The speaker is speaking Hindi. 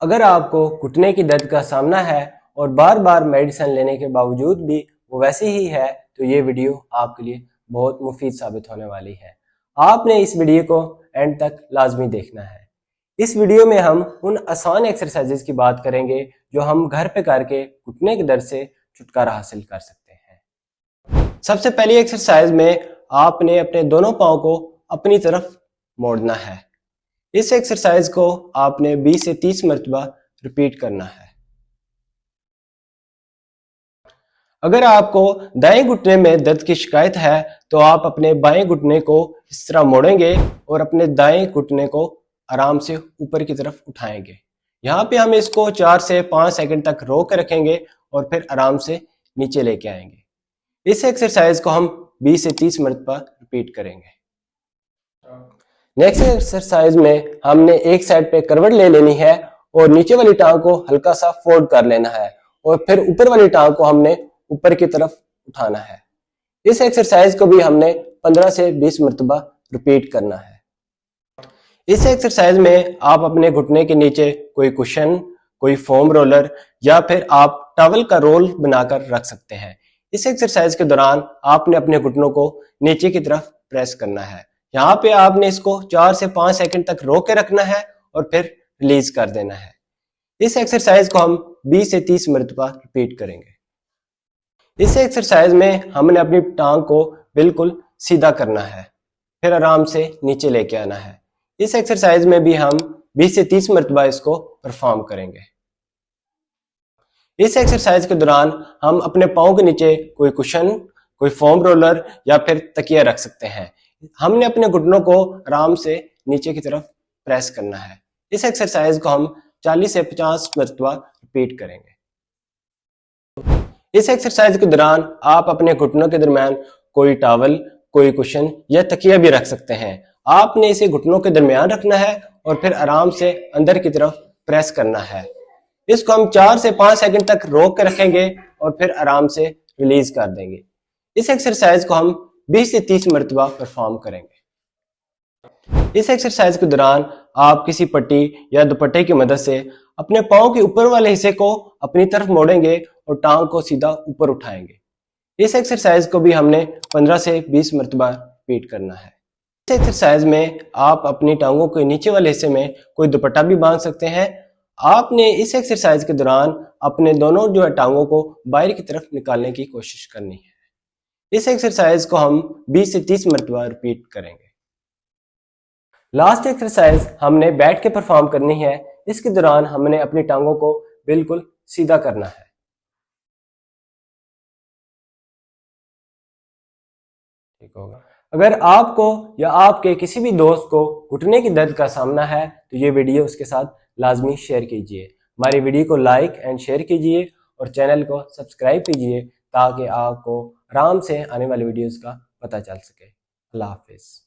अगर आपको घुटने की दर्द का सामना है और बार बार मेडिसिन लेने के बावजूद भी वो वैसी ही है, तो ये वीडियो आपके लिए बहुत मुफीद साबित होने वाली है। आपने इस वीडियो को एंड तक लाजमी देखना है। इस वीडियो में हम उन आसान एक्सरसाइजेज की बात करेंगे जो हम घर पे करके घुटने के दर्द से छुटकारा हासिल कर सकते हैं। सबसे पहली एक्सरसाइज में आपने अपने दोनों पाँव को अपनी तरफ मोड़ना है। इस एक्सरसाइज को आपने 20 से 30 मरतबा रिपीट करना है। अगर आपको दाएं घुटने में दर्द की शिकायत है तो आप अपने बाएं घुटने को इस तरह मोड़ेंगे और अपने दाएं घुटने को आराम से ऊपर की तरफ उठाएंगे। यहाँ पे हम इसको 4 से 5 सेकंड तक रोक रखेंगे और फिर आराम से नीचे लेके आएंगे। इस एक्सरसाइज को हम 20 से 30 मरतबा रिपीट करेंगे। नेक्स्ट एक्सरसाइज में हमने एक साइड पे करवट ले लेनी है और नीचे वाली टांग को हल्का सा फोल्ड कर लेना है और फिर ऊपर वाली टांग को हमने ऊपर की तरफ उठाना है। इस एक्सरसाइज को भी हमने 15 से 20 मरतबा रिपीट करना है। इस एक्सरसाइज में आप अपने घुटने के नीचे कोई कुशन, कोई फोम रोलर या फिर आप टॉवल का रोल बनाकर रख सकते हैं। इस एक्सरसाइज के दौरान आपने अपने घुटनों को नीचे की तरफ प्रेस करना है। यहाँ पे आपने इसको 4 से 5 सेकंड तक रोक के रखना है और फिर रिलीज कर देना है। इस एक्सरसाइज को हम 20 से 30 मरतबा रिपीट करेंगे। इस एक्सरसाइज में हमने अपनी टांग को बिल्कुल सीधा करना है, फिर आराम से नीचे लेके आना है। इस एक्सरसाइज में भी हम 20 से 30 मरतबा इसको परफॉर्म करेंगे। इस एक्सरसाइज के दौरान हम अपने पाँव के नीचे कोई कुशन, कोई फोम रोलर या फिर तकिया रख सकते हैं। हमने अपने घुटनों को आराम से नीचे की तरफ प्रेस करना है। इस एक्सरसाइज को हम 40 से 50 मरतबा रिपीट करेंगे। इस एक्सरसाइज के दौरान आप अपने घुटनों के दरमियान कोई टॉवल, कोई कुशन या तकिया भी रख सकते हैं। आपने इसे घुटनों के दरमियान रखना है और फिर आराम से अंदर की तरफ प्रेस करना है। इसको हम 4 से 5 सेकंड तक रोक के रखेंगे और फिर आराम से रिलीज कर देंगे। इस एक्सरसाइज को हम 20 से 30 मरतबा परफॉर्म करेंगे। इस एक्सरसाइज के दौरान आप किसी पट्टी या दुपट्टे की मदद से अपने पाँव के ऊपर वाले हिस्से को अपनी तरफ मोड़ेंगे और टांग को सीधा ऊपर उठाएंगे। इस एक्सरसाइज को भी हमने 15 से 20 मरतबा रिपीट करना है। इस एक्सरसाइज में आप अपनी टांगों के नीचे वाले हिस्से में कोई दुपट्टा भी बांध सकते हैं। आपने इस एक्सरसाइज के दौरान अपने दोनों जो है टांगों को बाहर की तरफ निकालने की कोशिश करनी है। इस एक्सरसाइज को हम 20 से 30 मरतबा रिपीट करेंगे। लास्ट एक्सरसाइज हमने बैठ के परफॉर्म करनी है। इसके दौरान हमने अपनी टांगों को बिल्कुल सीधा करना है। ठीक होगा। अगर आपको या आपके किसी भी दोस्त को घुटने की दर्द का सामना है तो ये वीडियो उसके साथ लाजमी शेयर कीजिए। हमारी वीडियो को लाइक एंड शेयर कीजिए और चैनल को सब्सक्राइब कीजिए ताकि आपको आराम से आने वाली वीडियोस का पता चल सके। अल्लाह हाफिज।